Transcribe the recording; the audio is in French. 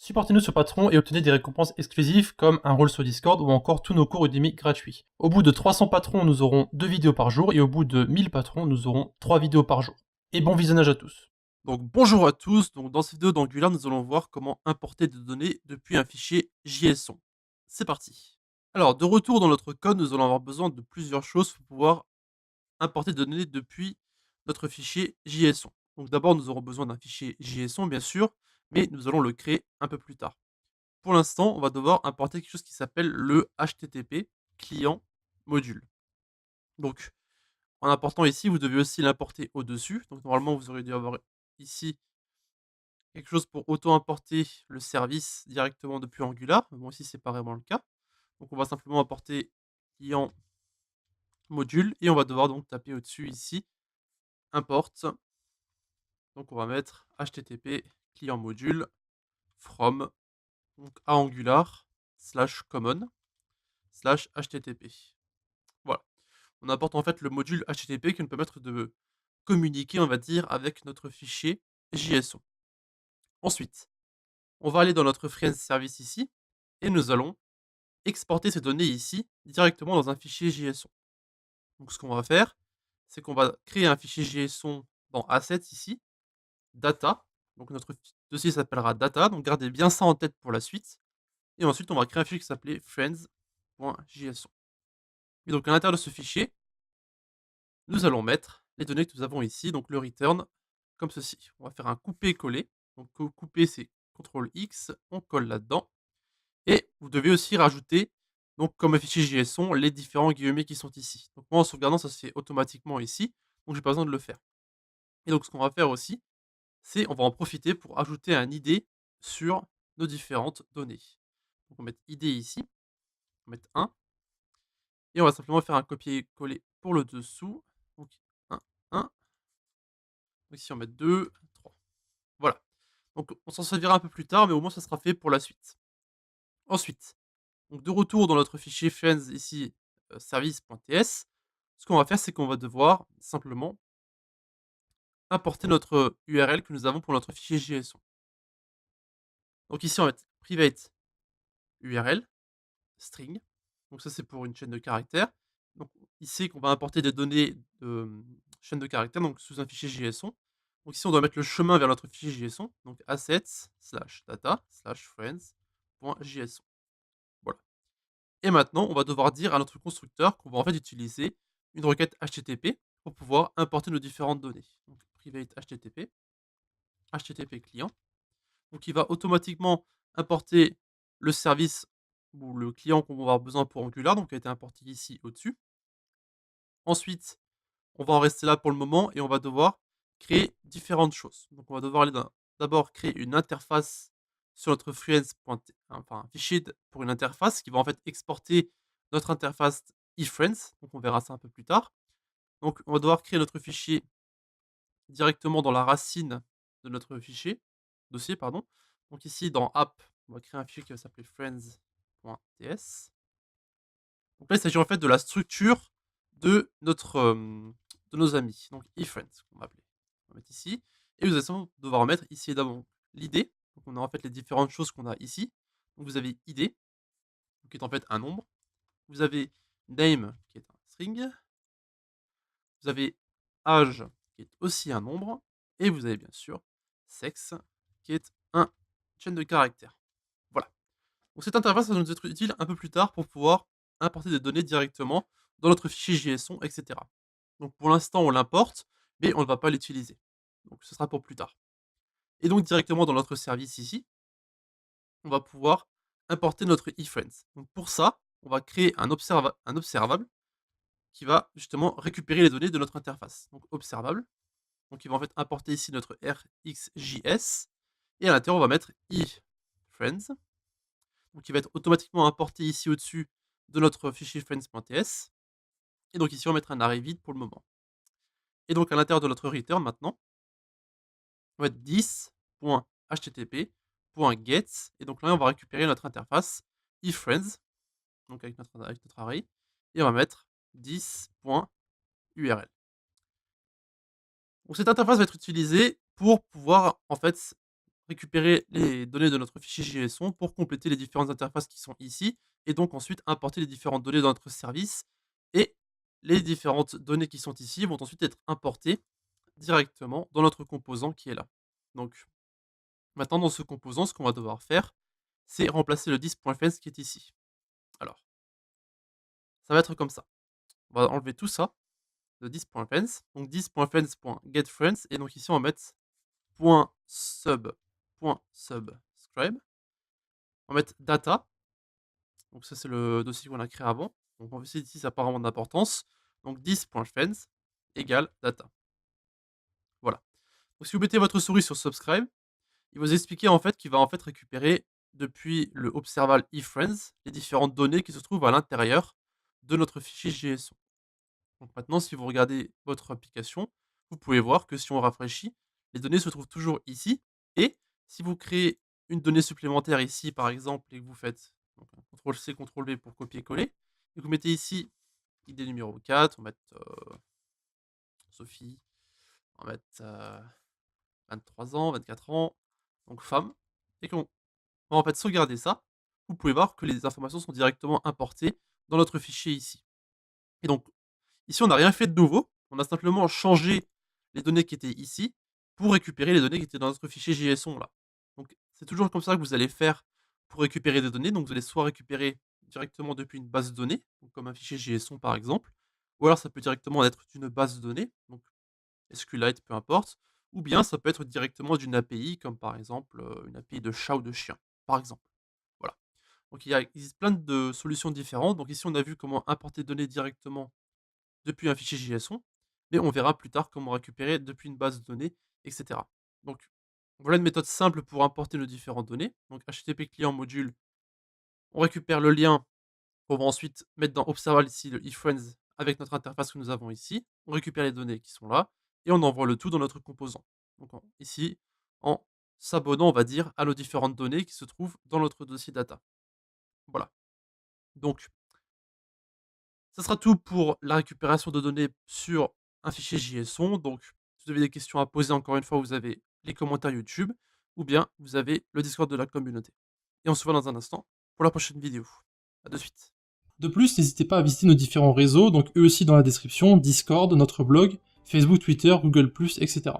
Supportez-nous sur Patreon et obtenez des récompenses exclusives comme un rôle sur Discord ou encore tous nos cours Udemy gratuits. Au bout de 300 patrons, nous aurons 2 vidéos par jour et au bout de 1000 patrons, nous aurons 3 vidéos par jour. Et bon visionnage à tous. Donc bonjour à tous, donc dans cette vidéo d'Angular, nous allons voir comment importer des données depuis un fichier JSON. C'est parti. Alors de retour dans notre code, nous allons avoir besoin de plusieurs choses pour pouvoir importer des données depuis notre fichier JSON. Donc d'abord, nous aurons besoin d'un fichier JSON bien sûr, mais nous allons le créer un peu plus tard. Pour l'instant, on va devoir importer quelque chose qui s'appelle le HTTP client module. Donc en important ici, vous devez aussi l'importer au-dessus. Donc normalement, vous aurez dû avoir ici quelque chose pour auto-importer le service directement depuis Angular. Moi ici, c'est pas vraiment le cas. Donc on va simplement importer client module et on va devoir donc taper au-dessus ici import. Donc on va mettre http client module from donc à Angular /common /http. Voilà. On importe en fait le module http qui nous permettre de communiquer, on va dire, avec notre fichier JSON. Ensuite, on va aller dans notre friend service ici et nous allons exporter ces données ici, directement dans un fichier JSON. Donc ce qu'on va faire, c'est qu'on va créer un fichier JSON dans assets ici, data, donc notre dossier s'appellera data, donc gardez bien ça en tête pour la suite. Et ensuite, on va créer un fichier qui s'appelait friends.json. Et donc à l'intérieur de ce fichier, nous allons mettre les données que nous avons ici, donc le return, comme ceci. On va faire un couper-coller. Donc couper, c'est CTRL X, on colle là-dedans. Et vous devez aussi rajouter, donc comme fichier JSON, les différents guillemets qui sont ici. Donc moi, en sauvegardant, ça se fait automatiquement ici, donc j'ai pas besoin de le faire. Et donc ce qu'on va faire aussi, c'est on va en profiter pour ajouter un ID sur nos différentes données. Donc on va mettre ID ici, on va mettre 1, et on va simplement faire un copier-coller pour le dessous. Donc 1, 1. Donc ici on va mettre 2, 3. Voilà. Donc on s'en servira un peu plus tard, mais au moins ça sera fait pour la suite. Ensuite, donc de retour dans notre fichier friends ici, service.ts, ce qu'on va faire, c'est qu'on va devoir simplement importer notre URL que nous avons pour notre fichier JSON. Donc ici, on va mettre private URL string. Donc ça, c'est pour une chaîne de caractères. Donc ici, qu'on va importer des données de chaîne de caractères, donc sous un fichier JSON. Donc ici, on doit mettre le chemin vers notre fichier JSON, donc assets/data/friends.json. Voilà. Et maintenant, on va devoir dire à notre constructeur qu'on va en fait utiliser une requête HTTP pour pouvoir importer nos différentes données. Donc private HTTP, HTTP client. Donc il va automatiquement importer le service ou le client qu'on va avoir besoin pour Angular, donc qui a été importé ici au-dessus. Ensuite, on va en rester là pour le moment et on va devoir créer différentes choses. Donc on va devoir aller d'abord créer une interface sur notre friends. Enfin un fichier pour une interface qui va en fait exporter notre interface eFriends. Donc on verra ça un peu plus tard. Donc on va devoir créer notre fichier directement dans la racine de notre fichier, dossier pardon. Donc ici dans app, on va créer un fichier qui va s'appeler friends.ts. Donc là, il s'agit en fait de la structure de notre, de nos amis, donc eFriends qu'on va appeler. On va mettre ici et vous allez devoir mettre ici d'abord l'id. Donc on a en fait les différentes choses qu'on a ici. Donc vous avez id, qui est en fait un nombre. Vous avez name qui est un string. Vous avez âge qui est aussi un nombre et vous avez bien sûr sexe qui est un chaîne de caractères. Voilà. Donc cette interface va nous être utile un peu plus tard pour pouvoir importer des données directement dans notre fichier JSON, et cetera. Donc pour l'instant, on l'importe, mais on ne va pas l'utiliser. Donc ce sera pour plus tard. Et donc directement dans notre service ici, on va pouvoir importer notre eFriends. Donc pour ça, on va créer un observable qui va justement récupérer les données de notre interface. Donc observable. Donc il va en fait importer ici notre RxJS et à l'intérieur, on va mettre eFriends. Donc il va être automatiquement importé ici au-dessus de notre fichier friends.ts. Et donc ici, on va mettre un arrêt vide pour le moment. Et donc à l'intérieur de notre return maintenant, on va être 10.http.get. Et donc là, on va récupérer notre interface eFriends, donc avec notre array, et on va mettre 10.url. Donc cette interface va être utilisée pour pouvoir en fait récupérer les données de notre fichier JSON pour compléter les différentes interfaces qui sont ici et donc ensuite importer les différentes données dans notre service et les différentes données qui sont ici vont ensuite être importées directement dans notre composant qui est là. Donc maintenant dans ce composant, ce qu'on va devoir faire, c'est remplacer le dis.friends qui est ici. Alors, ça va être comme ça. On va enlever tout ça de dis.friends, donc dis.friends.getFriends et donc ici on va mettre .sub.subscribe. On va mettre data, donc ça c'est le dossier qu'on a créé avant. Donc on va essayer ici ça n'a pas vraiment d'importance. Donc dis.friends égale data. Voilà. Donc si vous mettez votre souris sur subscribe, il va vous expliquer en fait qu'il va en fait récupérer depuis le observal ifriends les différentes données qui se trouvent à l'intérieur de notre fichier JSON. Donc maintenant, si vous regardez votre application, vous pouvez voir que si on rafraîchit, les données se trouvent toujours ici. Et si vous créez une donnée supplémentaire ici, par exemple, et que vous faites donc un CTRL-C, CTRL-V pour copier-coller, et que vous mettez ici ID numéro 4, on va mettre Sophie, on va mettre 23 ans, 24 ans, donc femme, et qu'on va en fait sauvegarder ça, vous pouvez voir que les informations sont directement importées dans notre fichier ici. Et donc, ici, on n'a rien fait de nouveau. On a simplement changé les données qui étaient ici pour récupérer les données qui étaient dans notre fichier JSON là. Donc, c'est toujours comme ça que vous allez faire pour récupérer des données. Donc, vous allez soit récupérer directement depuis une base de données, donc comme un fichier JSON par exemple, ou alors ça peut directement être d'une base de données, donc SQLite, peu importe, ou bien ça peut être directement d'une API, comme par exemple une API de chat ou de chien, par exemple. Voilà. Donc, il existe plein de solutions différentes. Donc, ici, on a vu comment importer des données directement depuis un fichier JSON, mais on verra plus tard comment récupérer depuis une base de données, etc. Donc, voilà une méthode simple pour importer nos différentes données. Donc, HTTP client module, on récupère le lien qu'on va ensuite mettre dans Observal ici, le ifriends, avec notre interface que nous avons ici. On récupère les données qui sont là et on envoie le tout dans notre composant. Donc, ici, en s'abonnant, on va dire, à nos différentes données qui se trouvent dans notre dossier data. Voilà. Donc, ça sera tout pour la récupération de données sur un fichier JSON. Donc, si vous avez des questions à poser, encore une fois, vous avez les commentaires YouTube ou bien vous avez le Discord de la communauté. Et on se voit dans un instant pour la prochaine vidéo. À de suite. De plus, n'hésitez pas à visiter nos différents réseaux, donc eux aussi dans la description, Discord, notre blog, Facebook, Twitter, Google+, etc.